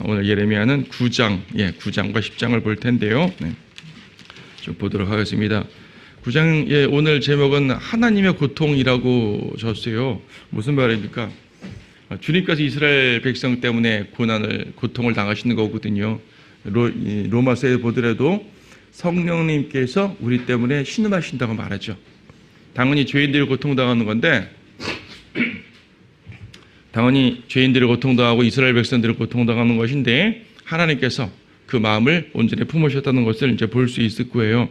오늘 예레미야는 9장, 9장과 10장을 볼 텐데요. 좀 보도록 하겠습니다. 9장의 오늘 제목은 하나님의 고통이라고 줬어요. 무슨 말입니까? 주님께서 이스라엘 백성 때문에 고통을 당하시는 거거든요. 로마서에 보더라도 성령님께서 우리 때문에 신음하신다고 말하죠. 당연히 죄인들이 고통당하는 건데, 당연히 죄인들이 고통당하고 이스라엘 백성들이 고통당하는 것인데, 하나님께서 그 마음을 온전히 품으셨다는 것을 이제 볼 수 있을 거예요.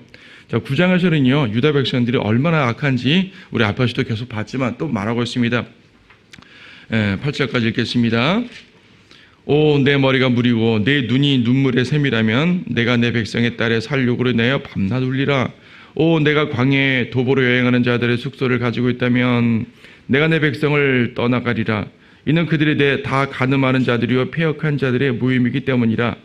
자, 9장에서는요, 유다 백성들이 얼마나 악한지 우리 앞에서도 계속 봤지만 또 말하고 있습니다. 8절까지 읽겠습니다. 오, 내 머리가 무리고 내 눈이 눈물의 샘이라면 내가 내 백성의 딸의 살육으로 내어 밤낮 울리라. 오, 내가 광야에 도보로 여행하는 자들의 숙소를 가지고 있다면 내가 내 백성을 떠나가리라. 이는 그들이 다 가늠하는 자들이요 패역한 자들의 모임이기 때문이라.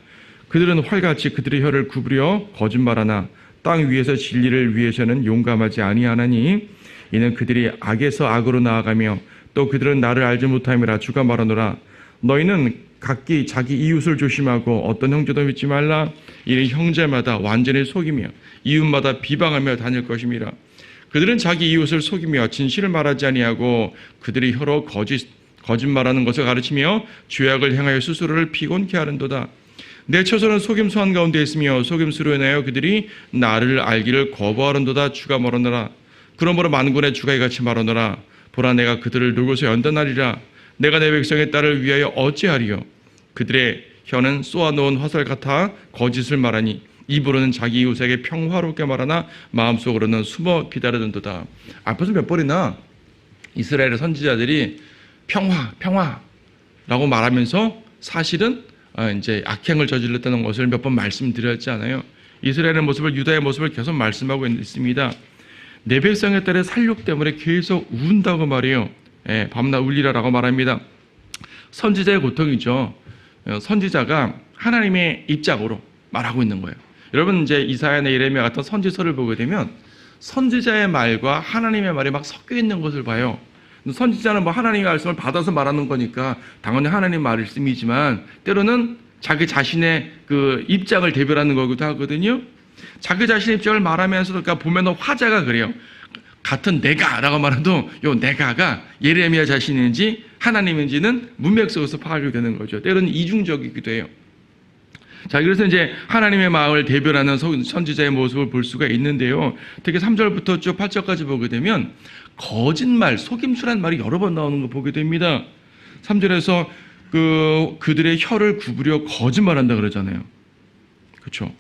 그들은 활같이 그들의 혀를 구부려 거짓말하나 땅 위에서 진리를 위해서는 용감하지 아니하나니 이는 그들이 악에서 악으로 나아가며 또 그들은 나를 알지 못함이라. 주가 말하노라. 너희는 각기 자기 이웃을 조심하고 어떤 형제도 믿지 말라. 이는 형제마다 완전히 속이며 이웃마다 비방하며 다닐 것임이라. 그들은 자기 이웃을 속이며 진실을 말하지 아니하고 그들의 혀로 거짓말하는 것을 가르치며 죄악을 행하여 스스로를 피곤케 하는도다. 내 처소는 속임수 한가운데 있으며 속임수로 인하여 그들이 나를 알기를 거부하는도다. 주가 말하노라. 그러므로 만군의 주가 이같이 말하노라. 보라, 내가 그들을 누구서 연단하리라. 내가 내 백성의 딸을 위하여 어찌하리요. 그들의 혀는 쏘아놓은 화살 같아 거짓을 말하니 입으로는 자기 이웃에게 평화롭게 말하나 마음속으로는 숨어 기다리는도다. 앞에서 몇 번이나 이스라엘의 선지자들이 평화라고 말하면서 사실은 이제 악행을 저질렀다는 것을 몇 번 말씀드렸지 않아요. 이스라엘의 모습을, 유다의 모습을 계속 말씀하고 있습니다. 내 백성의 딸의 살육 때문에 계속 운다고 말해요. 밤낮 울리라라고 말합니다. 선지자의 고통이죠. 선지자가 하나님의 입장으로 말하고 있는 거예요. 여러분, 이제 이사야나 예레미야 같은 선지서를 보게 되면 선지자의 말과 하나님의 말이 막 섞여 있는 것을 봐요. 선지자는 뭐 하나님의 말씀을 받아서 말하는 거니까 당연히 하나님 말씀이지만 때로는 자기 자신의 그 입장을 대변하는 거기도 하거든요. 자기 자신의 입장을 말하면서 그러니까 보면 화자가 그래요. 같은 내가라고 말해도 요 내가가 예레미야 자신인지 하나님인지는 문맥 속에서 파악이 되는 거죠. 때로는 이중적이기도 해요. 자, 그래서 이제 하나님의 마음을 대변하는 선지자의 모습을 볼 수가 있는데요. 특히 3절부터 쭉 8절까지 보게 되면 거짓말, 속임수란 말이 여러 번 나오는 거 보게 됩니다. 3절에서 그들의 혀를 구부려 거짓말한다 그러잖아요. 그렇죠?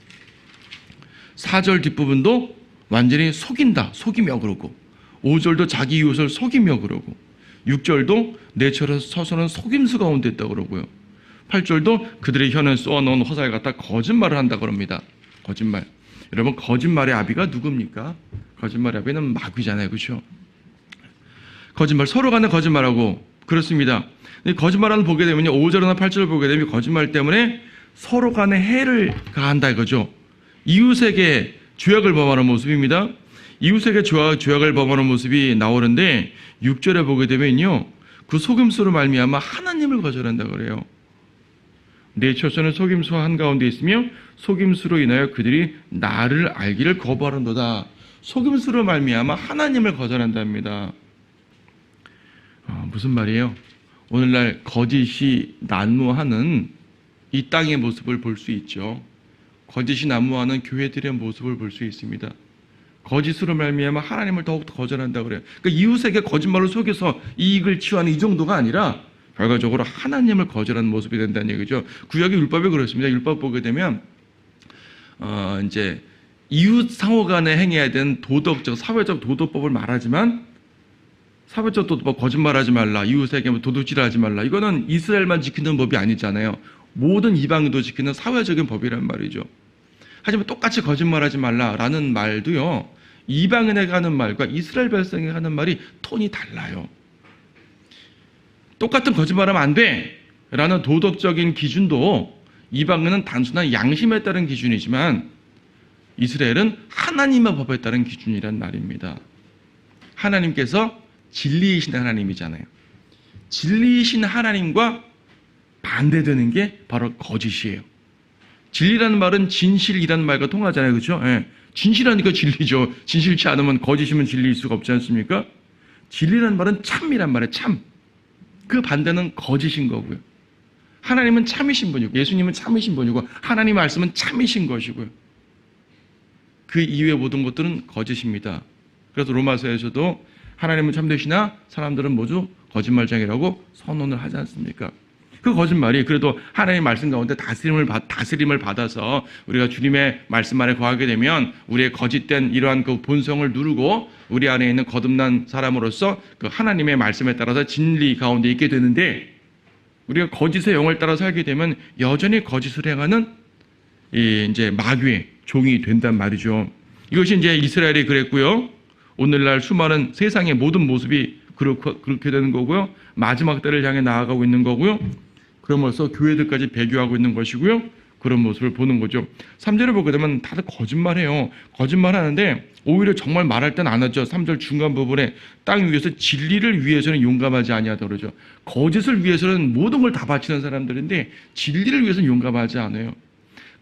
4절 뒷부분도 완전히 속인다, 속이며 그러고 5절도 자기 이웃을 속이며 그러고 6절도 내 처소는 속임수 가운데 있다 그러고요. 8절도 그들의 혀는 쏘아놓은 화살 같아 거짓말을 한다 그럽니다. 거짓말. 여러분, 거짓말의 아비가 누굽니까? 거짓말의 아비는 마귀잖아요. 그렇죠? 거짓말, 서로 간에 거짓말하고 그렇습니다. 거짓말을 보게 되면요, 5절이나 8절을 보게 되면 거짓말 때문에 서로 간에 해를 가한다 이거죠. 이웃에게 죄악을 범하는 모습입니다. 이웃에게 죄악을 범하는 모습이 나오는데 6절에 보게 되면요, 그 속임수로 말미암아 하나님을 거절한다 그래요. 내 처소는 속임수 한가운데 있으며 속임수로 인하여 그들이 나를 알기를 거부하는도다. 속임수로 말미암아 하나님을 거절한답니다. 무슨 말이에요? 오늘날 거짓이 난무하는 이 땅의 모습을 볼 수 있죠. 거짓이 난무하는 교회들의 모습을 볼 수 있습니다. 거짓으로 말미암아 하나님을 더욱더 거절한다 그래요. 그러니까 이웃에게 거짓말로 속여서 이익을 취하는 이 정도가 아니라 결과적으로 하나님을 거절하는 모습이 된다는 얘기죠. 구약의 율법이 그렇습니다. 율법 보게 되면 이제 이웃 상호 간에 행해야 되는 도덕적, 사회적 도덕법을 말하지만 사회적 도덕법, 거짓말하지 말라, 이웃에게 도둑질하지 말라, 이거는 이스라엘만 지키는 법이 아니잖아요. 모든 이방인도 지키는 사회적인 법이란 말이죠. 하지만 똑같이 거짓말하지 말라라는 말도요, 이방인에게 하는 말과 이스라엘 백성에게 하는 말이 톤이 달라요. 똑같은 거짓말하면 안 돼 라는 도덕적인 기준도 이방인은 단순한 양심에 따른 기준이지만 이스라엘은 하나님의 법에 따른 기준이란 말입니다. 하나님께서 진리이신 하나님이잖아요. 진리이신 하나님과 반대되는 게 바로 거짓이에요. 진리라는 말은 진실이라는 말과 통하잖아요. 그렇죠? 예. 진실하니까 진리죠. 진실치 않으면 거짓이면 진리일 수가 없지 않습니까? 진리라는 말은 참이란 말이에요. 참. 그 반대는 거짓인 거고요. 하나님은 참이신 분이고 예수님은 참이신 분이고 하나님의 말씀은 참이신 것이고요. 그 이외의 모든 것들은 거짓입니다. 그래서 로마서에서도 하나님은 참되시나 사람들은 모두 거짓말장이라고 선언을 하지 않습니까? 그 거짓말이 그래도 하나님의 말씀 가운데 다스림을 받아서 우리가 주님의 말씀 안에 거하게 되면 우리의 거짓된 이러한 그 본성을 누르고 우리 안에 있는 거듭난 사람으로서 그 하나님의 말씀에 따라서 진리 가운데 있게 되는데, 우리가 거짓의 영을 따라 살게 되면 여전히 거짓을 행하는 이제 마귀의 종이 된단 말이죠. 이것이 이제 이스라엘이 그랬고요. 오늘날 수많은 세상의 모든 모습이 그렇게 되는 거고요. 마지막 때를 향해 나아가고 있는 거고요. 그러면서 교회들까지 배교하고 있는 것이고요. 그런 모습을 보는 거죠. 3절을 보게 되면 다들 거짓말해요. 거짓말하는데 오히려 정말 말할 땐 안 하죠. 3절 중간 부분에 땅 위에서 진리를 위해서는 용감하지 아니하다 그러죠. 거짓을 위해서는 모든 걸 다 바치는 사람들인데 진리를 위해서는 용감하지 않아요.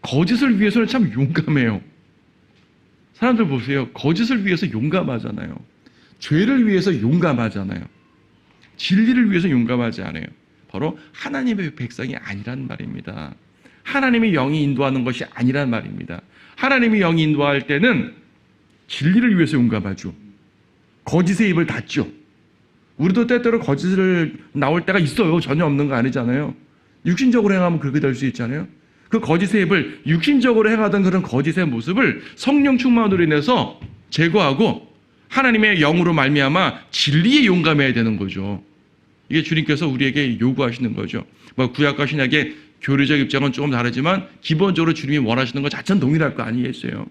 거짓을 위해서는 참 용감해요. 사람들 보세요. 거짓을 위해서 용감하잖아요. 죄를 위해서 용감하잖아요. 진리를 위해서 용감하지 않아요. 바로 하나님의 백성이 아니란 말입니다. 하나님의 영이 인도하는 것이 아니란 말입니다. 하나님의 영이 인도할 때는 진리를 위해서 용감하죠. 거짓의 입을 닫죠. 우리도 때때로 거짓을 나올 때가 있어요. 전혀 없는 거 아니잖아요. 육신적으로 행하면 그렇게 될 수 있잖아요. 그 거짓의 입을, 육신적으로 행하던 그런 거짓의 모습을 성령 충만으로 인해서 제거하고 하나님의 영으로 말미암아 진리에 용감해야 되는 거죠. 이게 주님께서 우리에게 요구하시는 거죠. 뭐 구약과 신약의 교리적 입장은 조금 다르지만 기본적으로 주님이 원하시는 것 자체는 동일할 거 아니겠어요.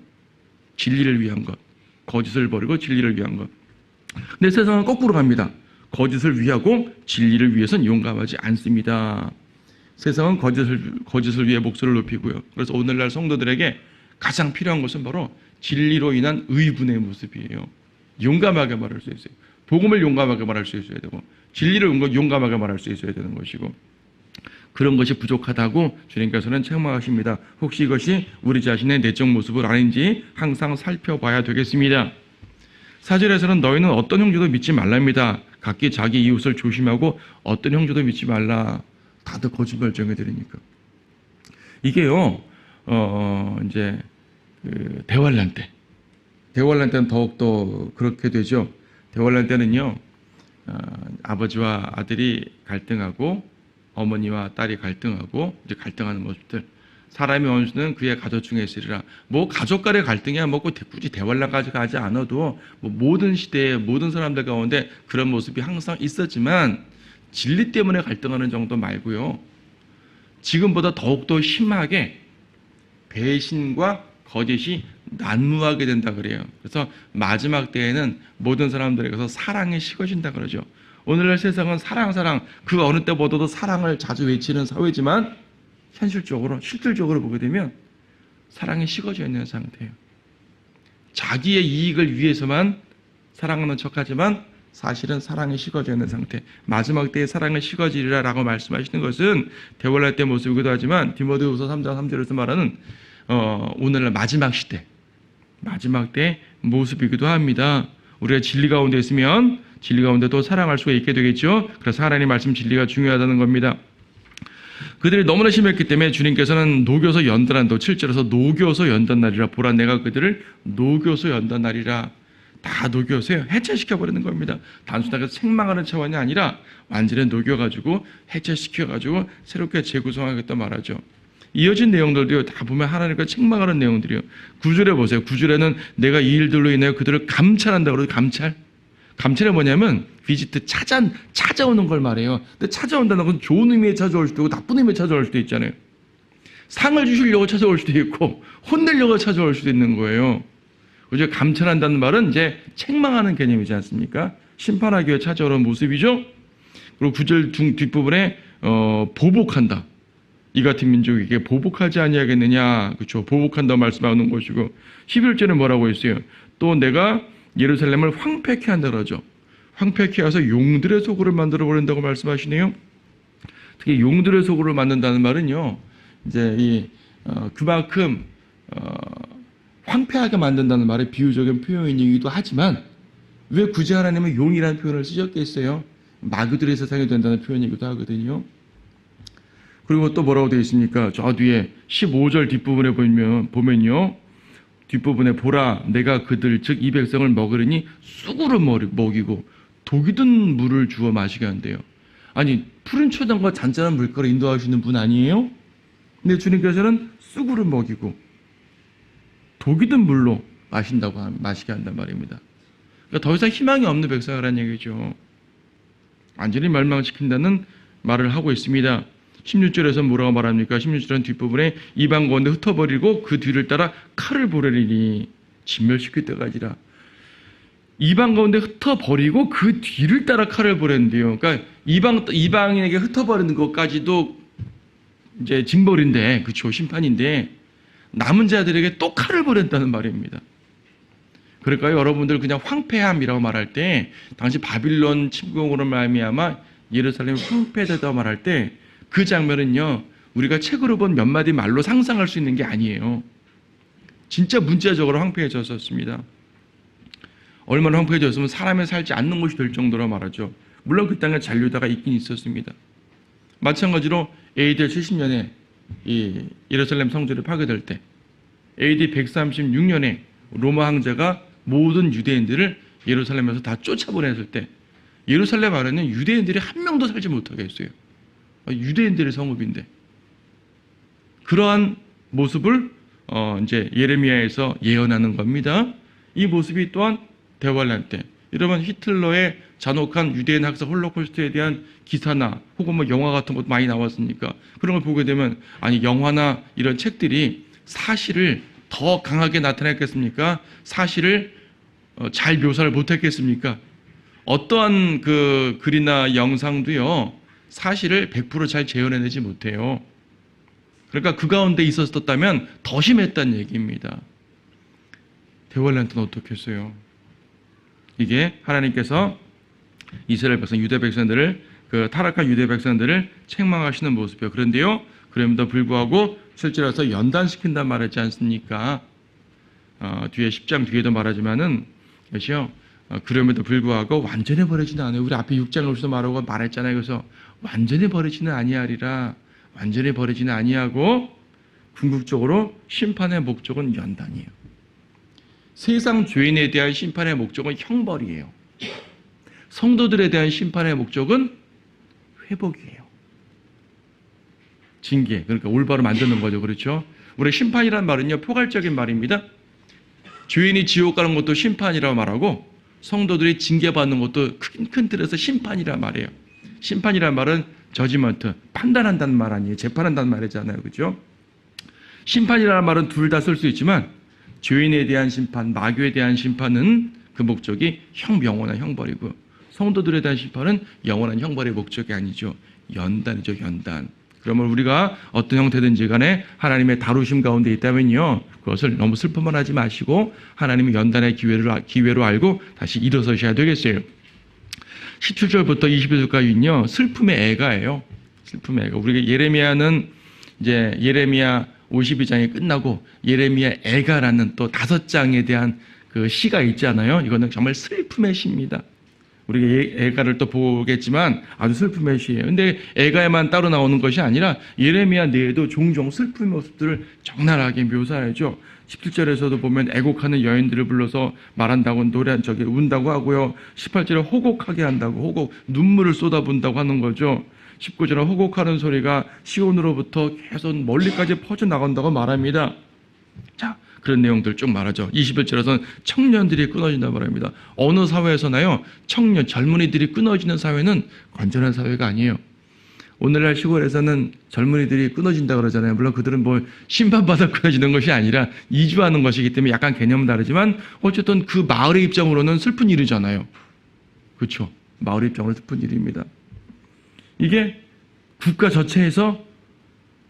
진리를 위한 것, 거짓을 버리고 진리를 위한 것. 근데 세상은 거꾸로 갑니다. 거짓을 위하고 진리를 위해서는 용감하지 않습니다. 세상은 거짓을 위해 목소리를 높이고요. 그래서 오늘날 성도들에게 가장 필요한 것은 바로 진리로 인한 의분의 모습이에요. 용감하게 말할 수 있어요. 복음을 용감하게 말할 수 있어야 되고 진리를 용감하게 말할 수 있어야 되는 것이고, 그런 것이 부족하다고 주님께서는 책망하십니다. 혹시 이것이 우리 자신의 내적 모습은 아닌지 항상 살펴봐야 되겠습니다. 4절에서는 너희는 어떤 형제도 믿지 말랍니다. 각기 자기 이웃을 조심하고 어떤 형제도 믿지 말라. 다들 거짓말쟁이 들으니까. 이게요, 이제 대환란 때는 더욱더 그렇게 되죠. 대환란 때는요, 아버지와 아들이 갈등하고 어머니와 딸이 갈등하고 이제 갈등하는 모습들. 사람의 원수는 그의 가족 중에 있으리라. 뭐 가족 간의 갈등이야 뭐 굳이 대환란까지 가지 않아도 뭐 모든 시대에 모든 사람들 가운데 그런 모습이 항상 있었지만 진리 때문에 갈등하는 정도 말고요. 지금보다 더욱더 심하게 배신과 거짓이 난무하게 된다 그래요. 그래서 마지막 때에는 모든 사람들에게서 사랑이 식어진다 그러죠. 오늘날 세상은 사랑 그 어느 때보다도 사랑을 자주 외치는 사회지만 실질적으로 보게 되면 사랑이 식어져 있는 상태예요. 자기의 이익을 위해서만 사랑하는 척하지만 사실은 사랑이 식어져 있는 상태. 마지막 때에 사랑이 식어지리라 라고 말씀하시는 것은 대환란 때 모습이기도 하지만 디모데후서 3장 3절에서 말하는 오늘날 마지막 시대, 마지막 때 모습이기도 합니다. 우리가 진리 가운데 있으면 진리 가운데도 사랑할 수가 있게 되겠죠. 그래서 하나님의 말씀 진리가 중요하다는 겁니다. 그들이 너무나 심했기 때문에 주님께서는 녹여서 연단한다. 7절에서 녹여서 연단날이라. 보라 내가 그들을 녹여서 연단날이라. 다 녹여서요. 해체시켜버리는 겁니다. 단순하게 책망하는 차원이 아니라 완전히 녹여가지고 해체시켜가지고 새롭게 재구성하겠다 말하죠. 이어진 내용들도요. 다 보면 하나님과 책망하는 내용들이요. 9절에 보세요. 9절에는 내가 이 일들로 인하여 그들을 감찰한다 그러죠. 감찰이 뭐냐면 비지트 찾아오는 걸 말해요. 근데 찾아온다는 건 좋은 의미에 찾아올 수도 있고 나쁜 의미에 찾아올 수도 있잖아요. 상을 주시려고 찾아올 수도 있고 혼내려고 찾아올 수도 있는 거예요. 그죠? 감찰한다는 말은 이제 책망하는 개념이지 않습니까? 심판하기 위해 찾아오는 모습이죠. 그리고 9절 뒷부분에 보복한다. 이 같은 민족에게 보복하지 아니하겠느냐. 그렇죠? 보복한다 말씀하는 것이고 11절에 뭐라고 했어요? 또 내가 예루살렘을 황폐케 한다 그러죠. 황폐케 해서 용들의 소굴을 만들어 버린다고 말씀하시네요. 특히 용들의 속으로 만든다는 말은요, 이제 그만큼 황폐하게 만든다는 말의 비유적인 표현이기도 하지만 왜 굳이 하나님은 용이라는 표현을 쓰셨겠어요? 마귀들의 세상이 된다는 표현이기도 하거든요. 그리고 또 뭐라고 되어 있습니까? 저 뒤에 15절 뒷부분에 보면요. 뒷부분에 보라 내가 그들 즉 이 백성을 먹으려니 쑥으로 먹이고 독이 든 물을 주어 마시게 한대요. 아니 푸른 초당과 잔잔한 물가로 인도하시는 분 아니에요? 근데 주님께서는 쑥으로 먹이고 독이 든 물로 마시게 한단 말입니다. 그러니까 더 이상 희망이 없는 백성이라는 얘기죠. 완전히 멸망시킨다는 말을 하고 있습니다. 16절에서 뭐라고 말합니까? 16절은 뒷부분에 이방 가운데 흩어버리고 그 뒤를 따라 칼을 보내리니 진멸시킬 때까지라. 이방 가운데 흩어버리고 그 뒤를 따라 칼을 보낸대요. 그러니까 이방인에게 흩어버리는 것까지도 이제 징벌인데, 그렇죠, 심판인데 남은 자들에게 또 칼을 보낸다는 말입니다. 그러니까 여러분들 그냥 황폐함이라고 말할 때, 당시 바빌론 침공으로 말미암아 예루살렘이 황폐되다고 말할 때 그 장면은요, 우리가 책으로 본 몇 마디 말로 상상할 수 있는 게 아니에요. 진짜 문자적으로 황폐해졌었습니다. 얼마나 황폐해졌으면 사람이 살지 않는 곳이 될 정도로 말하죠. 물론 그 땅에 잔류다가 있긴 있었습니다. 마찬가지로 AD 70년에 이 예루살렘 성전이 파괴될 때, AD 136년에 로마 황제가 모든 유대인들을 예루살렘에서 다 쫓아보냈을 때, 예루살렘 안에는 유대인들이 한 명도 살지 못하게 했어요. 유대인들의 성읍인데, 그러한 모습을 이제 예레미야에서 예언하는 겁니다. 이 모습이 또한 대환란 때, 여러분 히틀러의 잔혹한 유대인 학살 홀로코스트에 대한 기사나 혹은 뭐 영화 같은 것도 많이 나왔으니까 그런 걸 보게 되면, 아니 영화나 이런 책들이 사실을 더 강하게 나타냈겠습니까? 사실을 잘 묘사를 못했겠습니까? 어떠한 그 글이나 영상도요, 사실을 100% 잘 재현해내지 못해요. 그러니까 그 가운데 있었다면 더 심했다는 얘기입니다. 대환란 때는 어떻겠어요? 이게 하나님께서 이스라엘 백성, 유대 백성들을, 그 타락한 유대 백성들을 책망하시는 모습이에요. 그런데요, 그럼에도 불구하고 실제로서 연단시킨단 말했지 않습니까? 뒤에 10장 뒤에도 말하지만은, 그렇죠? 그럼에도 불구하고 완전히 버리지는 않아요. 우리 앞에 6장에서 말하고 말했잖아요. 그래서 완전히 버리지는 아니하리라. 완전히 버리지는 아니하고 궁극적으로 심판의 목적은 연단이에요. 세상 죄인에 대한 심판의 목적은 형벌이에요. 성도들에 대한 심판의 목적은 회복이에요. 징계, 그러니까 올바로 만드는 거죠. 그렇죠? 우리 심판이란 말은요, 포괄적인 말입니다. 죄인이 지옥 가는 것도 심판이라고 말하고, 성도들이 징계받는 것도 큰 틀에서 심판이라 말이에요. 심판이란 말은 저지먼트, 판단한다는 말 아니에요. 재판한다는 말이잖아요. 그죠? 심판이라는 말은 둘 다 쓸 수 있지만, 죄인에 대한 심판, 마귀에 대한 심판은 그 목적이 영원한 형벌이고, 성도들에 대한 심판은 영원한 형벌의 목적이 아니죠. 연단이죠, 연단. 그러면 우리가 어떤 형태든지 간에 하나님의 다루심 가운데 있다면요, 그것을 너무 슬픔만 하지 마시고 하나님의 연단의 기회로 알고 다시 일어서셔야 되겠어요. 17절부터 21절까지는요, 슬픔의 애가예요. 슬픔의 애가. 우리가 예레미야는 이제 예레미야 52장이 끝나고 예레미야 애가라는 또 5장에 대한 그 시가 있잖아요. 이거는 정말 슬픔의 시입니다. 우리가 애가를 또 보겠지만 아주 슬픔의 시예요. 근데 애가에만 따로 나오는 것이 아니라 예레미야 내에도 종종 슬픔의 모습들을 적나라하게 묘사하죠. 17절에서도 보면 애곡하는 여인들을 불러서 말한다고, 운다고 하고요. 18절에 호곡하게 한다고, 호곡, 눈물을 쏟아붓는다고 하는 거죠. 19절에 호곡하는 소리가 시온으로부터 계속 멀리까지 퍼져나간다고 말합니다. 자, 그런 내용들 쭉 말하죠. 21절에서는 청년들이 끊어진다고 말합니다. 어느 사회에서나요, 젊은이들이 끊어지는 사회는 건전한 사회가 아니에요. 오늘날 시골에서는 젊은이들이 끊어진다 그러잖아요. 물론 그들은 뭐 심판받아 끊어지는 것이 아니라 이주하는 것이기 때문에 약간 개념은 다르지만 어쨌든 그 마을의 입장으로는 슬픈 일이잖아요. 그렇죠? 마을의 입장으로 슬픈 일입니다. 이게 국가 전체에서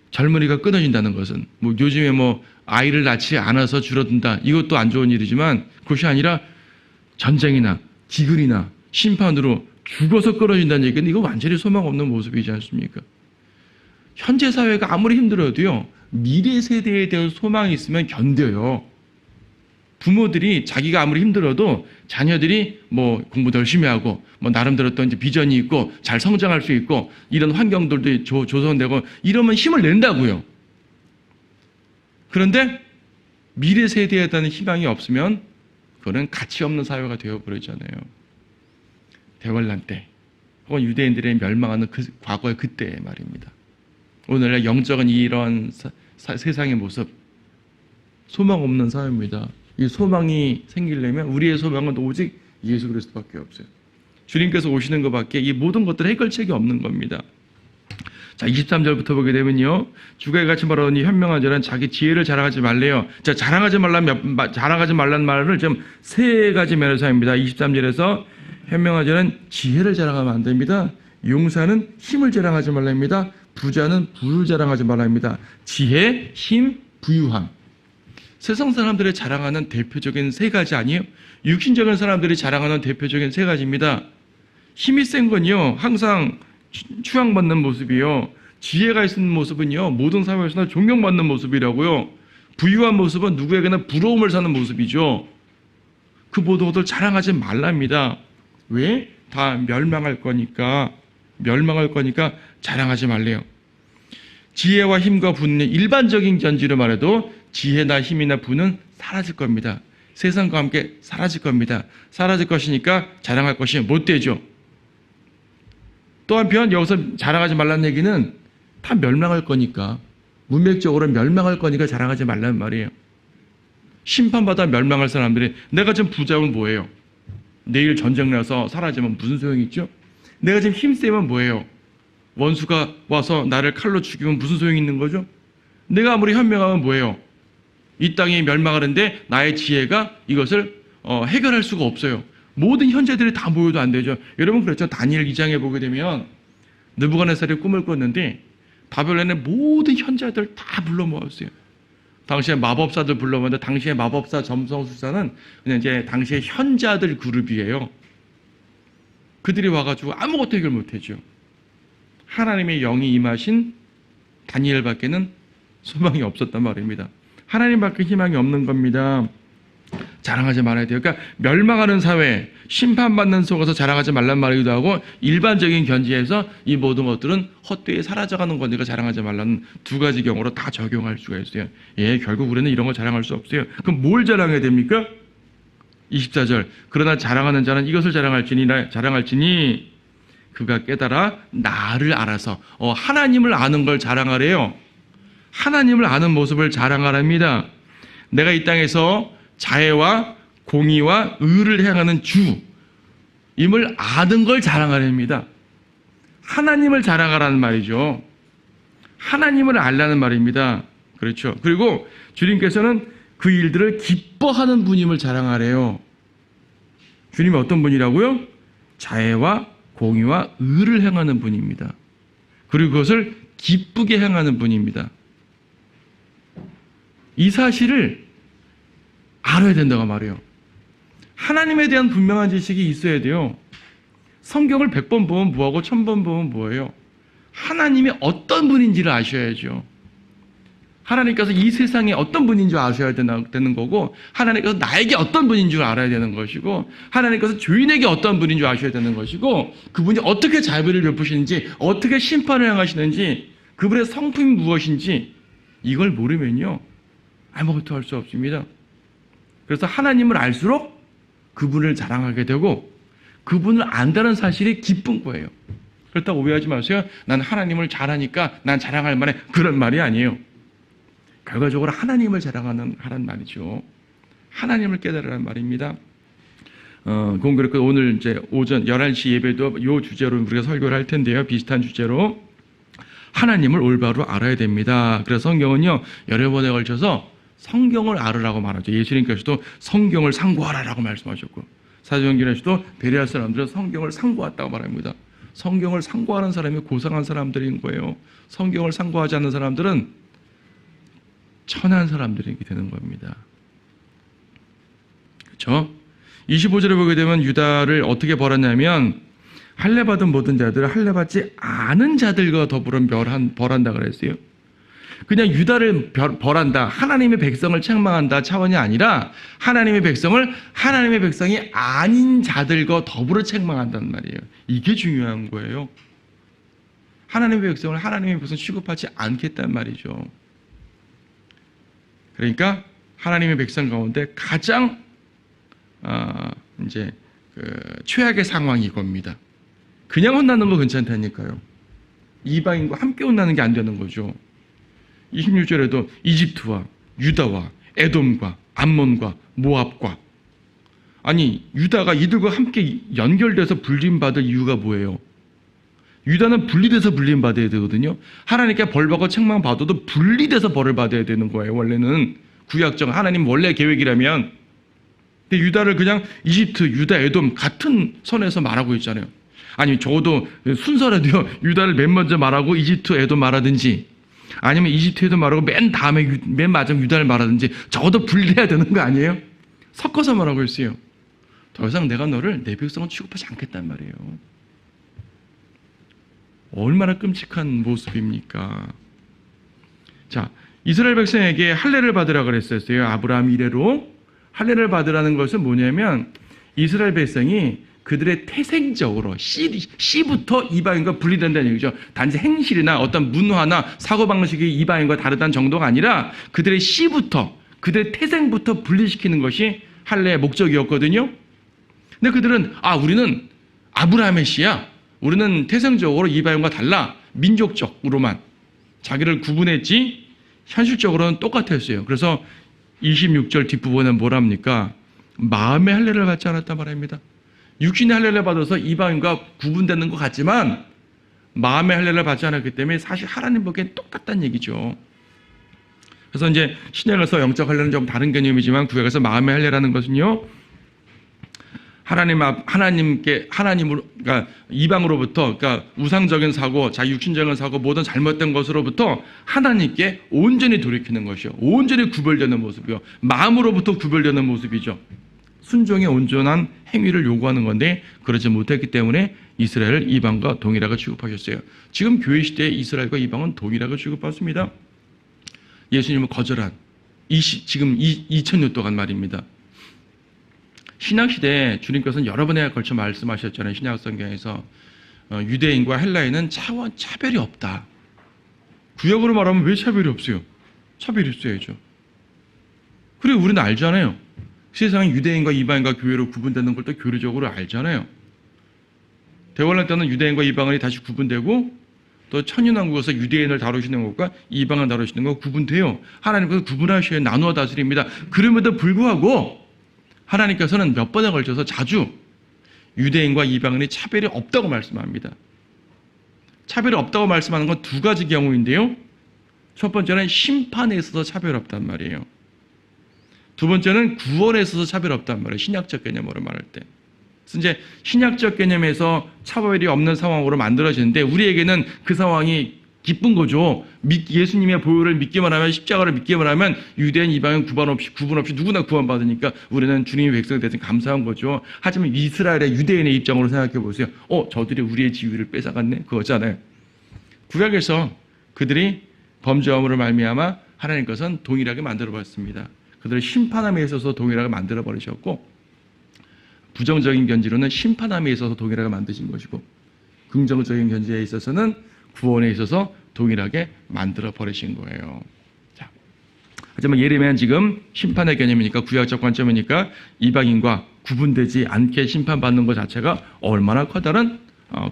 젊은이가 끊어진다는 것은, 뭐 요즘에 뭐 아이를 낳지 않아서 줄어든다, 이것도 안 좋은 일이지만 그것이 아니라 전쟁이나 기근이나 심판으로 죽어서 끊어진다는 얘기는 이거 완전히 소망 없는 모습이지 않습니까? 현재 사회가 아무리 힘들어도요, 미래 세대에 대한 소망이 있으면 견뎌요. 부모들이 자기가 아무리 힘들어도 자녀들이 뭐 공부도 열심히 하고 뭐 나름대로 또 이제 비전이 있고 잘 성장할 수 있고 이런 환경들도 조성되고 이러면 힘을 낸다고요. 그런데 미래 세대에 대한 희망이 없으면 그거는 가치 없는 사회가 되어버리잖아요. 대환란 때 혹은 유대인들의 멸망하는 그 과거의 그때 말입니다. 오늘날 영적인 이런 세상의 모습, 소망 없는 사회입니다. 이 소망이 생기려면 우리의 소망은 오직 예수 그리스도밖에 없어요. 주님께서 오시는 것밖에 이 모든 것들의 해결책이 없는 겁니다. 자, 23절부터 보게 되면요, 주가 이같이 말하더니 현명한 자는 자기 지혜를 자랑하지 말래요. 자, 자랑하지 말란 말을 좀 세 가지 면에서 합니다. 23절에서 현명한 자는 지혜를 자랑하면 안 됩니다. 용사는 힘을 자랑하지 말랍니다. 부자는 부를 자랑하지 말랍니다. 지혜, 힘, 부유함. 세상 사람들이 자랑하는 대표적인 세 가지 아니에요? 육신적인 사람들이 자랑하는 대표적인 세 가지입니다. 힘이 센 건요, 항상 추앙받는 모습이요. 지혜가 있는 모습은요, 모든 사회에서나 존경받는 모습이라고요. 부유한 모습은 누구에게나 부러움을 사는 모습이죠. 그 모든 것을 자랑하지 말랍니다. 왜? 다 멸망할 거니까 자랑하지 말래요. 지혜와 힘과 부는 일반적인 견지로 말해도 지혜나 힘이나 부는 사라질 겁니다. 세상과 함께 사라질 겁니다. 사라질 것이니까 자랑할 것이 못 되죠. 또 한편 여기서 자랑하지 말라는 얘기는 다 멸망할 거니까, 문맥적으로 멸망할 거니까 자랑하지 말라는 말이에요. 심판받아 멸망할 사람들이 내가 지금 부자면 뭐예요? 내일 전쟁 나서 사라지면 무슨 소용이 있죠? 내가 지금 힘세면 뭐예요? 원수가 와서 나를 칼로 죽이면 무슨 소용이 있는 거죠? 내가 아무리 현명하면 뭐예요? 이 땅이 멸망하는데 나의 지혜가 이것을 해결할 수가 없어요. 모든 현재들이 다 모여도 안 되죠. 여러분 그렇죠? 다니엘 2장에 보게 되면 느부갓네살이 꿈을 꿨는데 바벨론의 모든 현자들 다 불러 모았어요. 당시에 마법사들 불러 모았는데 당시에 마법사 점성술사는 그냥 이제 당시에 현자들 그룹이에요. 그들이 와가지고 아무것도 해결 못했죠. 하나님의 영이 임하신 다니엘밖에는 소망이 없었단 말입니다. 하나님밖에 희망이 없는 겁니다. 자랑하지 말아야 돼요. 그러니까 멸망하는 사회, 심판받는 속에서 자랑하지 말란 말이기도 하고, 일반적인 견지에서 이 모든 것들은 헛되이 사라져가는 거니까 자랑하지 말라는 두 가지 경우로 다 적용할 수가 있어요. 예, 결국 우리는 이런 거 자랑할 수 없어요. 그럼 뭘 자랑해야 됩니까? 24절. 그러나 자랑하는 자는 이것을 자랑할지니 그가 깨달아 나를 알아서, 하나님을 아는 걸 자랑하래요. 하나님을 아는 모습을 자랑하랍니다. 내가 이 땅에서 자애와 공의와 의를 향하는 주임을 아는 걸 자랑하랍니다. 하나님을 자랑하라는 말이죠. 하나님을 알라는 말입니다. 그렇죠. 그리고 주님께서는 그 일들을 기뻐하는 분임을 자랑하래요. 주님이 어떤 분이라고요? 자애와 공의와 의를 행하는 분입니다. 그리고 그것을 기쁘게 행하는 분입니다. 이 사실을 알아야 된다고 말해요. 하나님에 대한 분명한 지식이 있어야 돼요. 성경을 100번 보면 뭐하고 1000번 보면 뭐예요? 하나님이 어떤 분인지를 아셔야죠. 하나님께서 이 세상에 어떤 분인 줄 아셔야 되는 거고, 하나님께서 나에게 어떤 분인 줄 알아야 되는 것이고, 하나님께서 죄인에게 어떤 분인 줄 아셔야 되는 것이고, 그분이 어떻게 자비를 베푸시는지, 어떻게 심판을 행하시는지, 그분의 성품이 무엇인지 이걸 모르면요 아무것도 할 수 없습니다. 그래서 하나님을 알수록 그분을 자랑하게 되고, 그분을 안다는 사실이 기쁜 거예요. 그렇다고 오해하지 마세요. 난 하나님을 잘하니까 난 자랑할 만해. 그런 말이 아니에요. 결과적으로 하나님을 자랑하는 말이죠. 하나님을 깨달으라는 말입니다. 그래서 오늘 이제 오전 11시 예배도 이 주제로 우리가 설교를 할 텐데요. 비슷한 주제로 하나님을 올바로 알아야 됩니다. 그래서 성경은요 여러 번에 걸쳐서 성경을 알으라고 말하죠. 예수님께서도 성경을 상고하라라고 말씀하셨고, 사도행전에서도 베레아 사람들은 성경을 상고했다고 말합니다. 성경을 상고하는 사람이 고상한 사람들인 거예요. 성경을 상고하지 않는 사람들은 천한 사람들이 되는 겁니다. 그렇죠? 25절에 보게 되면 유다를 어떻게 벌었냐면, 할례받은 모든 자들을 할례받지 않은 자들과 더불어 벌한다 그랬어요. 그냥 유다를 벌한다, 하나님의 백성을 책망한다 차원이 아니라 하나님의 백성을 하나님의 백성이 아닌 자들과 더불어 책망한다는 말이에요. 이게 중요한 거예요. 하나님의 백성을 하나님의 백성 취급하지 않겠다는 말이죠. 그러니까 하나님의 백성 가운데 가장 이제 최악의 상황이 이겁니다. 그냥 혼나는 거 괜찮다니까요. 이방인과 함께 혼나는 게 안 되는 거죠. 26절에도 이집트와 유다와 에돔과 암몬과 모압과, 아니 유다가 이들과 함께 연결돼서 불림받을 이유가 뭐예요? 유다는 분리돼서 불림받아야 되거든요. 하나님께 벌받고 책망받아도 분리돼서 벌을 받아야 되는 거예요. 원래는 구약적 하나님 원래 계획이라면. 근데 유다를 그냥 이집트, 유다, 에돔 같은 선에서 말하고 있잖아요. 아니 적어도 순서라도요, 유다를 맨 먼저 말하고 이집트, 에돔 말하든지, 아니면 이집트, 에돔 말하고 맨 마지막 유다를 말하든지, 적어도 분리해야 되는 거 아니에요? 섞어서 말하고 있어요. 더 이상 내가 너를 내 백성은 취급하지 않겠단 말이에요. 얼마나 끔찍한 모습입니까? 자, 이스라엘 백성에게 할례를 받으라 그랬었어요. 아브라함 이래로 할례를 받으라는 것은 뭐냐면, 이스라엘 백성이 그들의 태생적으로 씨부터 이방인과 분리된다는 얘기죠. 단지 행실이나 어떤 문화나 사고방식이 이방인과 다르다는 정도가 아니라 그들의 씨부터, 그들의 태생부터 분리시키는 것이 할례의 목적이었거든요. 근데 그들은 우리는 아브라함의 씨야, 우리는 태생적으로 이방인과 달라, 민족적으로만 자기를 구분했지 현실적으로는 똑같았어요. 그래서 26절 뒷부분에 뭐랍니까? 마음의 할례를 받지 않았단 말입니다. 육신의 할례를 받아서 이방인과 구분되는 것 같지만 마음의 할례를 받지 않았기 때문에 사실 하나님 보기엔 똑같다는 얘기죠. 그래서 이제 신약에서 영적 할례는 좀 다른 개념이지만 구약에서 마음의 할례라는 것은요, 그러니까 이방으로부터, 그러니까 우상적인 사고, 육신적인 사고, 모든 잘못된 것으로부터 하나님께 온전히 돌이키는 것이요, 온전히 구별되는 모습이요, 마음으로부터 구별되는 모습이죠. 순종의 온전한 행위를 요구하는 건데 그러지 못했기 때문에 이스라엘을 이방과 동일하게 취급하셨어요. 지금 교회 시대에 이스라엘과 이방은 동일하게 취급받습니다. 예수님을 거절한 지금 2000년 동안 말입니다. 신약시대에 주님께서는 여러 번에 걸쳐 말씀하셨잖아요. 신약성경에서 유대인과 헬라인은 차별이 없다. 구약으로 말하면 왜 차별이 없어요? 차별이 있어야죠. 그리고 우리는 알잖아요. 세상에 유대인과 이방인과 교회로 구분되는 걸 또 교리적으로 알잖아요. 대원란 때는 유대인과 이방인이 다시 구분되고, 또 천연왕국에서 유대인을 다루시는 것과 이방을 다루시는 것 구분돼요. 하나님께서 구분하셔야 나누어 다스립니다. 그럼에도 불구하고 하나님께서는 몇 번에 걸쳐서 자주 유대인과 이방인의 차별이 없다고 말씀합니다. 차별이 없다고 말씀하는 건 두 가지 경우인데요. 첫 번째는 심판에 있어서 차별 없단 말이에요. 두 번째는 구원에 있어서 차별 없단 말이에요. 신약적 개념으로 말할 때. 그래서 이제 신약적 개념에서 차별이 없는 상황으로 만들어지는데 우리에게는 그 상황이 기쁜 거죠. 예수님의 보혈을 믿기만 하면, 십자가를 믿기만 하면 유대인, 이방인 구분 없이 누구나 구원받으니까 우리는 주님의 백성이 되서 감사한 거죠. 하지만 이스라엘의 유대인의 입장으로 생각해 보세요. 저들이 우리의 지위를 뺏어갔네? 그거잖아요. 구약에서 그들이 범죄함으로 말미암아 하나님께서는 동일하게 만들어버렸습니다. 그들을 심판함에 있어서 동일하게 만들어버리셨고, 부정적인 견지로는 심판함에 있어서 동일하게 만드신 것이고, 긍정적인 견지에 있어서는 구원에 있어서 동일하게 만들어버리신 거예요. 자, 하지만 예레미야는 지금 심판의 개념이니까, 구약적 관점이니까 이방인과 구분되지 않게 심판받는 것 자체가 얼마나 커다란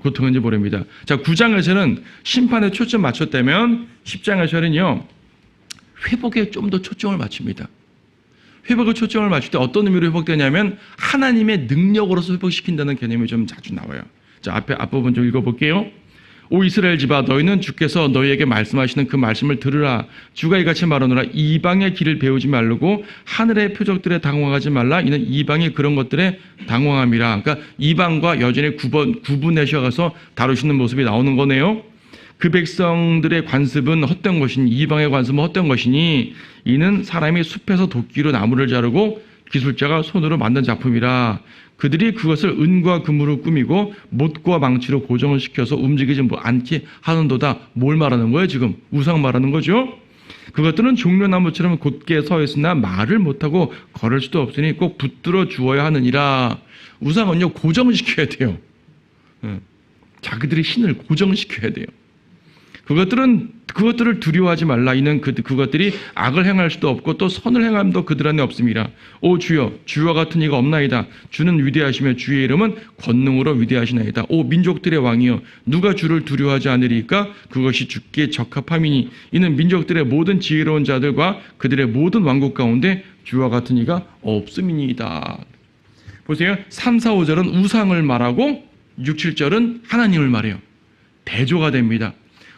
고통인지 모릅니다. 자, 9장에서는 심판에 초점 맞췄다면 10장에서는요, 회복에 좀 더 초점을 맞춥니다. 회복에 초점을 맞출 때 어떤 의미로 회복되냐면 하나님의 능력으로서 회복시킨다는 개념이 좀 자주 나와요. 자, 앞부분 좀 읽어볼게요. 오 이스라엘 집아, 너희는 주께서 너희에게 말씀하시는 그 말씀을 들으라. 주가 이같이 말하노라. 이방의 길을 배우지 말고 하늘의 표적들에 당황하지 말라. 이는 이방이 그런 것들에 당황함이라. 그러니까 이방과 여전히 구분하셔가서 다루시는 모습이 나오는 거네요. 그 백성들의 관습은 헛된 것이니, 이방의 관습은 헛된 것이니, 이는 사람이 숲에서 도끼로 나무를 자르고 기술자가 손으로 만든 작품이라. 그들이 그것을 은과 금으로 꾸미고 못과 망치로 고정을 시켜서 움직이지 않게 하는도다. 뭘 말하는 거예요 지금? 우상 말하는 거죠. 그것들은 종려나무처럼 곧게 서 있으나 말을 못하고 걸을 수도 없으니 꼭 붙들어 주어야 하느니라. 우상은요 고정시켜야 돼요. 자기들의 신을 고정시켜야 돼요. 그것들을 두려워하지 말라. 이는 그것들이 악을 행할 수도 없고 또 선을 행함도 그들 안에 없음이라. 오 주여, 주와 같은 이가 없나이다. 주는 위대하시며 주의 이름은 권능으로 위대하시나이다. 오 민족들의 왕이여, 누가 주를 두려워하지 않으리까? 그것이 주께 적합함이니 이는 민족들의 모든 지혜로운 자들과 그들의 모든 왕국 가운데 주와 같은 이가 없음이니이다. 보세요. 3, 4, 5절은 우상을 말하고 6, 7절은 하나님을 말해요. 대조가 됩니다.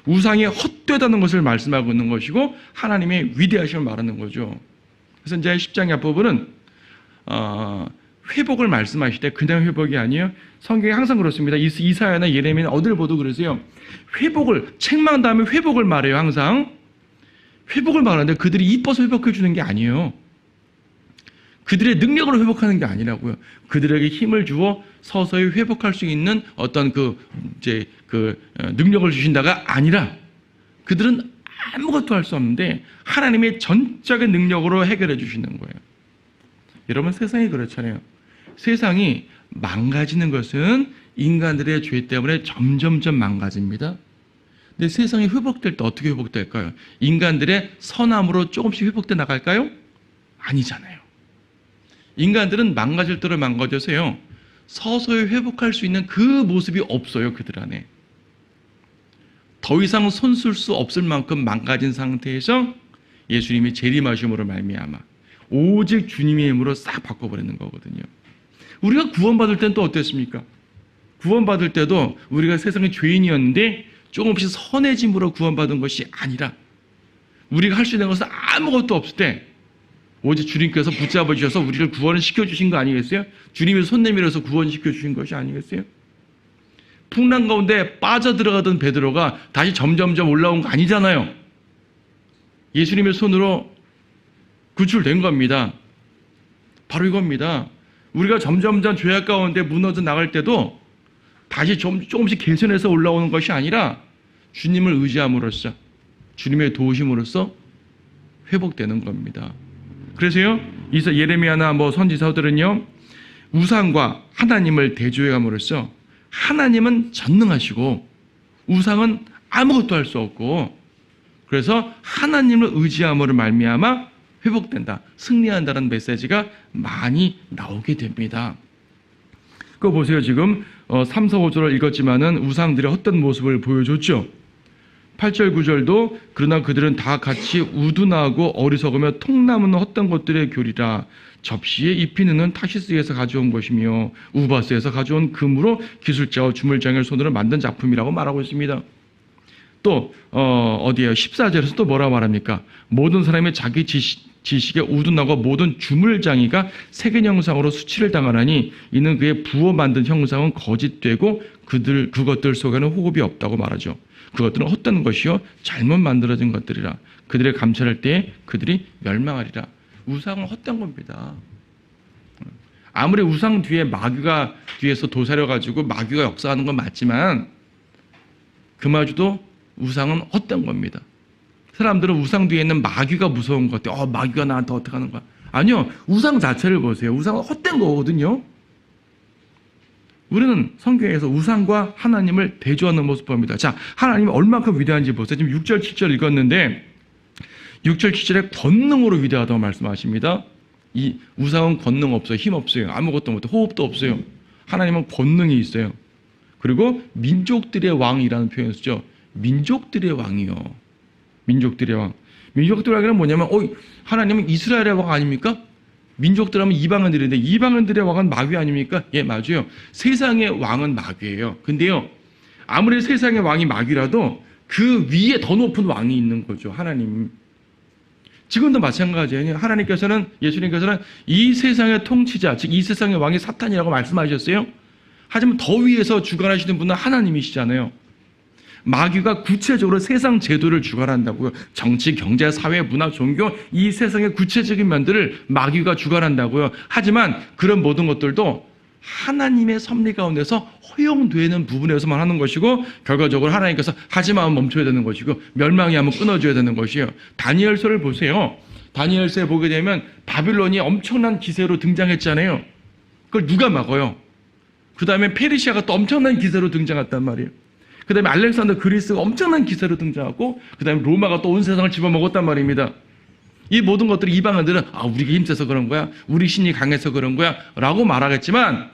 우상이 헛되다는 것을 말씀하고 있는 것이고 하나님의 위대하심을 말하는 거죠. 그래서 이제 10장의 앞부분은 회복을 말씀하실 때 그냥 회복이 아니에요. 성경이 항상 그렇습니다. 이사야나 예레미야는 어딜 보도 그러세요. 회복을, 책망 다음에 회복을 말해요. 항상 회복을 말하는데 그들이 이뻐서 회복해 주는 게 아니에요. 그들의 능력으로 회복하는 게 아니라고요. 그들에게 힘을 주어 서서히 회복할 수 있는 어떤 능력을 주신다가 아니라 그들은 아무것도 할 수 없는데 하나님의 전적인 능력으로 해결해 주시는 거예요. 여러분 세상이 그렇잖아요. 세상이 망가지는 것은 인간들의 죄 때문에 점점점 망가집니다. 근데 세상이 회복될 때 어떻게 회복될까요? 인간들의 선함으로 조금씩 회복돼 나갈까요? 아니잖아요. 인간들은 망가질 대로 망가져서요. 서서히 회복할 수 있는 그 모습이 없어요. 그들 안에. 더 이상 손쓸 수 없을 만큼 망가진 상태에서 예수님이 재림하심으로 말미암아 오직 주님의 힘으로 싹 바꿔버리는 거거든요. 우리가 구원받을 때는 또 어땠습니까? 구원받을 때도 우리가 세상의 죄인이었는데 조금씩 선해짐으로 구원받은 것이 아니라 우리가 할 수 있는 것은 아무것도 없을 때 오직 주님께서 붙잡아 주셔서 우리를 구원을 시켜주신 거 아니겠어요? 주님이 손 내밀어서 구원시켜 주신 것이 아니겠어요? 풍랑 가운데 빠져들어가던 베드로가 다시 점점점 올라온 거 아니잖아요. 예수님의 손으로 구출된 겁니다. 바로 이겁니다. 우리가 점점점 죄악 가운데 무너져 나갈 때도 다시 조금씩 개선해서 올라오는 것이 아니라 주님을 의지함으로써 주님의 도우심으로써 회복되는 겁니다. 그래서요, 예레미야나 선지서들은요, 우상과 하나님을 대조해감으로써 하나님은 전능하시고 우상은 아무것도 할 수 없고 그래서 하나님을 의지함으로 말미암아 회복된다, 승리한다는 메시지가 많이 나오게 됩니다. 그거 보세요. 지금 3, 4, 5절을 읽었지만은 우상들의 헛된 모습을 보여줬죠. 8절, 9절도 그러나 그들은 다 같이 우둔하고 어리석으며 통나무는 헛된 것들의 교리라. 접시에 잎이 있는 타시스에서 가져온 것이며 우바스에서 가져온 금으로 기술자와 주물장의 손으로 만든 작품이라고 말하고 있습니다. 또 어디에요? 14절에서 또 뭐라 말합니까? 모든 사람이 자기 지식에 우둔하고 모든 주물장이가 색인 형상으로 수치를 당하나니 이는 그의 부어 만든 형상은 거짓되고 그것들 속에는 호흡이 없다고 말하죠. 그것들은 헛된 것이요 잘못 만들어진 것들이라. 그들의 감찰할 때에 그들이 멸망하리라. 우상은 헛된 겁니다. 아무리 우상 뒤에 마귀가 뒤에서 도사려가지고 마귀가 역사하는 건 맞지만 그마저도 우상은 헛된 겁니다. 사람들은 우상 뒤에 있는 마귀가 무서운 것 같아요. 마귀가 나한테 어떻게 하는 거야. 아니요. 우상 자체를 보세요. 우상은 헛된 거거든요. 우리는 성경에서 우상과 하나님을 대조하는 모습 봅니다. 자, 하나님이 얼마큼 위대한지 보세요. 지금 6절, 7절 읽었는데 6절, 7절에 권능으로 위대하다고 말씀하십니다. 이 우상은 권능 없어요. 힘 없어요. 아무것도 못해요. 호흡도 없어요. 하나님은 권능이 있어요. 그리고 민족들의 왕이라는 표현을 쓰죠. 민족들의 왕이요. 민족들의 왕. 민족들의 왕은 뭐냐면 하나님은 이스라엘의 왕 아닙니까? 민족들 하면 이방인들인데 이방인들의 왕은 마귀 아닙니까? 예, 맞아요. 세상의 왕은 마귀예요. 근데요, 아무리 세상의 왕이 마귀라도 그 위에 더 높은 왕이 있는 거죠. 하나님. 지금도 마찬가지예요. 하나님께서는, 예수님께서는 이 세상의 통치자, 즉 이 세상의 왕이 사탄이라고 말씀하셨어요. 하지만 더 위에서 주관하시는 분은 하나님이시잖아요. 마귀가 구체적으로 세상 제도를 주관한다고요. 정치, 경제, 사회, 문화, 종교, 이 세상의 구체적인 면들을 마귀가 주관한다고요. 하지만 그런 모든 것들도 하나님의 섭리 가운데서 허용되는 부분에서만 하는 것이고, 결과적으로 하나님께서 하지마 하면 멈춰야 되는 것이고, 멸망이 하면 끊어줘야 되는 것이에요. 다니엘서를 보세요. 다니엘서에 보게 되면 바빌론이 엄청난 기세로 등장했잖아요. 그걸 누가 막아요? 그 다음에 페르시아가 또 엄청난 기세로 등장했단 말이에요. 그 다음에 알렉산더 그리스가 엄청난 기세로 등장하고, 그 다음에 로마가 또 온 세상을 집어먹었단 말입니다. 이 모든 것들이 이방인들은 우리가 힘세서 그런 거야, 우리 신이 강해서 그런 거야 라고 말하겠지만,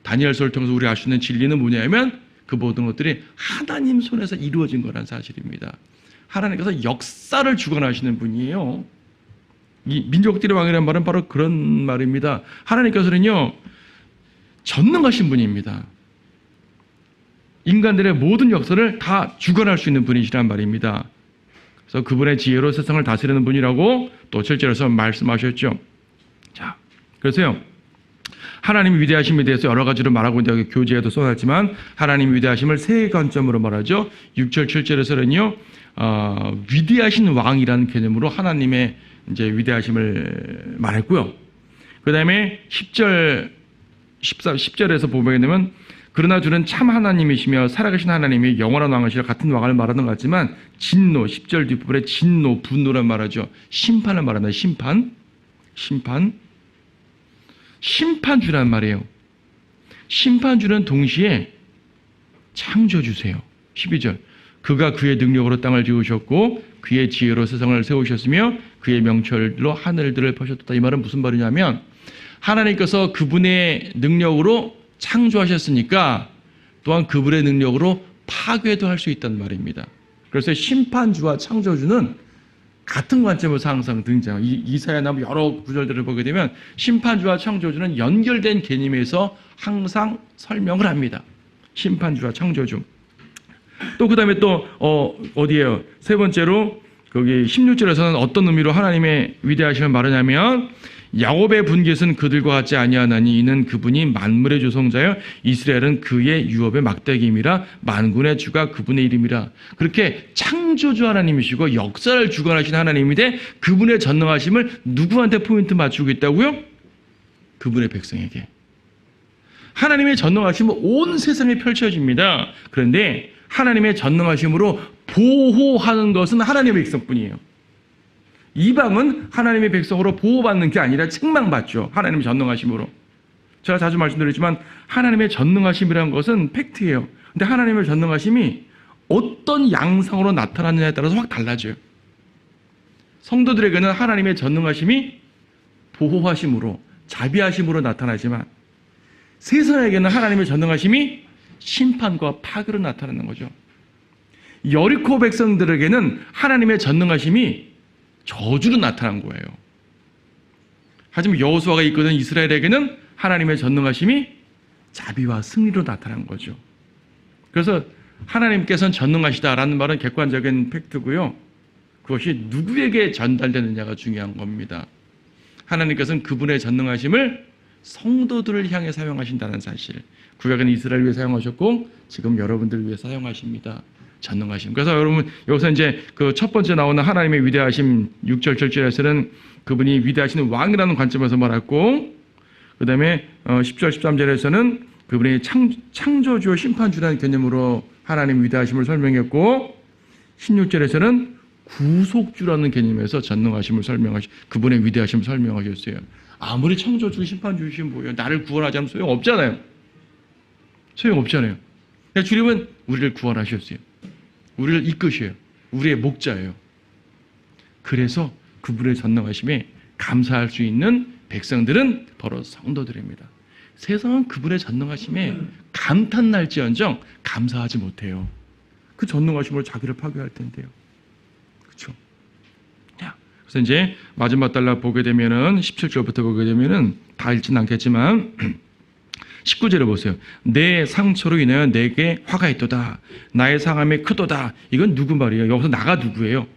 다니엘서를 통해서 우리가 알 수 있는 진리는 뭐냐면 그 모든 것들이 하나님 손에서 이루어진 거란 사실입니다. 하나님께서 역사를 주관하시는 분이에요. 이 민족들의 왕이라는 말은 바로 그런 말입니다. 하나님께서는요, 전능하신 분입니다. 인간들의 모든 역사를 다 주관할 수 있는 분이시란 말입니다. 그래서 그분의 지혜로 세상을 다스리는 분이라고 또 7절에서 말씀하셨죠. 자, 그래서요, 하나님의 위대하심에 대해서 여러 가지로 말하고 있는데 교재에도 써놨지만, 하나님의 위대하심을 세 관점으로 말하죠. 6절, 7절에서는요, 위대하신 왕이라는 개념으로 하나님의 이제 위대하심을 말했고요. 그 다음에 10절에서 보게 되면, 그러나 주는 참 하나님이시며 살아계신 하나님이 영원한 왕이시라 같은 왕을 말하는 것 같지만, 진노, 10절 뒷부분에 진노, 분노란 말하죠. 심판을 말한다. 심판주란 말이에요. 심판주는 동시에 창조주세요. 12절. 그가 그의 능력으로 땅을 지으셨고 그의 지혜로 세상을 세우셨으며 그의 명철로 하늘들을 펴셨다. 이 말은 무슨 말이냐면, 하나님께서 그분의 능력으로 창조하셨으니까 또한 그분의 능력으로 파괴도 할 수 있다는 말입니다. 그래서 심판주와 창조주는 같은 관점에서 항상 등장해요. 이사야나 여러 구절들을 보게 되면 심판주와 창조주는 연결된 개념에서 항상 설명을 합니다. 심판주와 창조주. 또 그 다음에 또 어디에요? 세 번째로 거기 16절에서는 어떤 의미로 하나님의 위대하심을 말하냐면, 야곱의 분깃은 그들과 같지 아니하나니 이는 그분이 만물의 조성자여 이스라엘은 그의 유업의 막대기임이라 만군의 주가 그분의 이름이라. 그렇게 창조주 하나님이시고 역사를 주관하신 하나님인데 그분의 전능하심을 누구한테 포인트 맞추고 있다고요? 그분의 백성에게. 하나님의 전능하심은 온 세상에 펼쳐집니다. 그런데 하나님의 전능하심으로 보호하는 것은 하나님의 백성뿐이에요. 이방은 하나님의 백성으로 보호받는 게 아니라 책망받죠. 하나님의 전능하심으로. 제가 자주 말씀드리지만 하나님의 전능하심이라는 것은 팩트예요. 근데 하나님의 전능하심이 어떤 양상으로 나타나느냐에 따라서 확 달라져요. 성도들에게는 하나님의 전능하심이 보호하심으로, 자비하심으로 나타나지만, 세상에게는 하나님의 전능하심이 심판과 파괴로 나타나는 거죠. 여리코 백성들에게는 하나님의 전능하심이 저주로 나타난 거예요. 하지만 여호수아가 이끄는 이스라엘에게는 하나님의 전능하심이 자비와 승리로 나타난 거죠. 그래서 하나님께서는 전능하시다라는 말은 객관적인 팩트고요. 그것이 누구에게 전달되느냐가 중요한 겁니다. 하나님께서는 그분의 전능하심을 성도들을 향해 사용하신다는 사실. 구약에는 이스라엘 위해 사용하셨고 지금 여러분들을 위해 사용하십니다. 전능하심. 그래서 여러분 여기서 이제 그 첫 번째 나오는 하나님의 위대하심 6절 7절에서는 그분이 위대하신 왕이라는 관점에서 말했고, 그 다음에 10절 13절에서는 그분이 창조주 심판주라는 개념으로 하나님 위대하심을 설명했고, 16절에서는 구속주라는 개념에서 전능하심을 그분의 위대하심을 설명하셨어요. 아무리 창조주 심판주이신 뭐예요? 나를 구원하지 않으면 소용없잖아요. 소용없잖아요. 주님은 우리를 구원하셨어요. 우리를 이끄셔요. 우리의 목자예요. 그래서 그분의 전능하심에 감사할 수 있는 백성들은 바로 성도들입니다. 세상은 그분의 전능하심에 감탄날지언정 감사하지 못해요. 그 전능하심으로 자기를 파괴할 텐데요. 그렇죠? 그래서 이제 마지막 달락 보게 되면은 17절부터 보게 되면은 다 읽지는 않겠지만 19절에 보세요. 내 상처로 인하여 내게 화가 있도다. 나의 상함이 크도다. 이건 누구 말이에요? 여기서 나가 누구예요?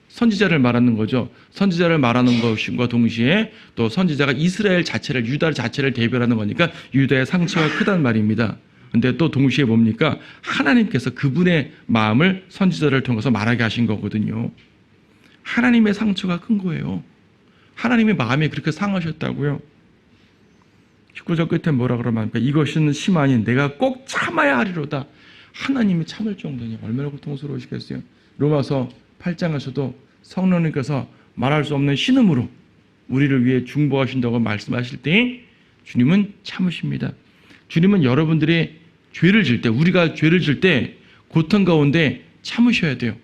선지자를 말하는 거죠. 선지자를 말하는 것과 동시에 또 선지자가 이스라엘 자체를, 유다 자체를 대변하는 거니까 유다의 상처가 크다는 말입니다. 근데 또 동시에 뭡니까? 하나님께서 그분의 마음을 선지자를 통해서 말하게 하신 거거든요. 하나님의 상처가 큰 거예요. 하나님의 마음이 그렇게 상하셨다고요. 19절 끝에 뭐라 그러면 합니까? 이것은 심하니 내가 꼭 참아야 하리로다. 하나님이 참을 정도니 얼마나 고통스러우시겠어요. 로마서 8장에서도 성령님께서 말할 수 없는 신음으로 우리를 위해 중보하신다고 말씀하실 때 주님은 참으십니다. 주님은 여러분들이 죄를 질 때, 우리가 죄를 질 때 고통 가운데 참으셔야 돼요.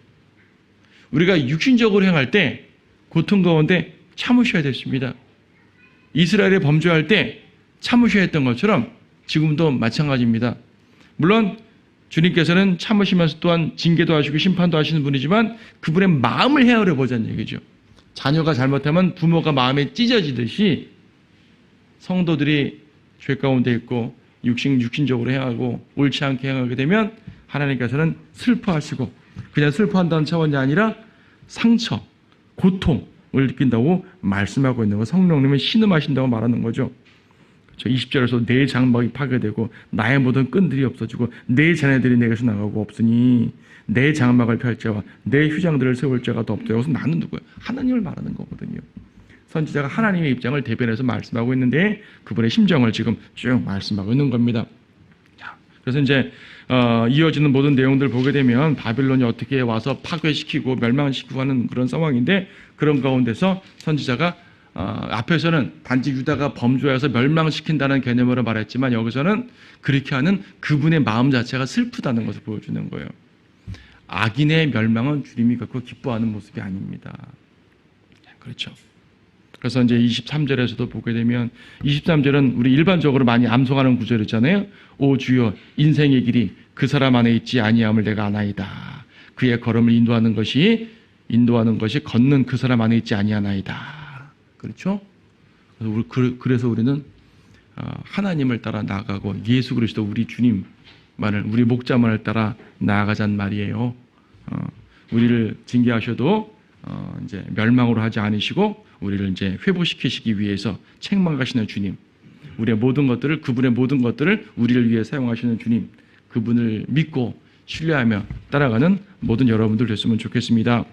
우리가 육신적으로 행할 때 고통 가운데 참으셔야 됐습니다. 이스라엘이 범죄할 때 참으셔야 했던 것처럼 지금도 마찬가지입니다. 물론 주님께서는 참으시면서 또한 징계도 하시고 심판도 하시는 분이지만 그분의 마음을 헤아려 보자는 얘기죠. 자녀가 잘못하면 부모가 마음에 찢어지듯이 성도들이 죄 가운데 있고 육신적으로 행하고 옳지 않게 행하게 되면 하나님께서는 슬퍼하시고 그냥 슬퍼한다는 차원이 아니라 상처, 고통을 느낀다고 말씀하고 있는 거, 성령님은 신음하신다고 말하는 거죠. 20절에서 내 장막이 파괴되고 나의 모든 끈들이 없어지고 내 자녀들이 내게서 나가고 없으니 내 장막을 펼 자와 내 휴장들을 세울 자가 더 없다. 여기서 나는 누구예요? 하나님을 말하는 거거든요. 선지자가 하나님의 입장을 대변해서 말씀하고 있는데 그분의 심정을 지금 쭉 말씀하고 있는 겁니다. 그래서 이제 이어지는 모든 내용들을 보게 되면 바빌론이 어떻게 와서 파괴시키고 멸망시키고 하는 그런 상황인데 그런 가운데서 선지자가 앞에서는 단지 유다가 범죄해서 멸망시킨다는 개념으로 말했지만 여기서는 그렇게 하는 그분의 마음 자체가 슬프다는 것을 보여주는 거예요. 악인의 멸망은 주님이 갖고 기뻐하는 모습이 아닙니다. 그렇죠. 그래서 이제 23절에서도 보게 되면 23절은 우리 일반적으로 많이 암송하는 구절 있잖아요. 오 주여 인생의 길이 그 사람 안에 있지 아니함을 내가 아나이다. 그의 걸음을 인도하는 것이 걷는 그 사람 안에 있지 아니하나이다. 그렇죠? 그래서 우리는 하나님을 따라 나아가고 예수 그리스도 우리 주님만을 우리 목자만을 따라 나아가자는 말이에요. 우리를 징계하셔도 이제 멸망으로 하지 않으시고 우리를 이제 회복시키시기 위해서 책망하시는 주님, 우리의 모든 것들을 그분의 모든 것들을 우리를 위해 사용하시는 주님, 그분을 믿고 신뢰하며 따라가는 모든 여러분들 됐으면 좋겠습니다.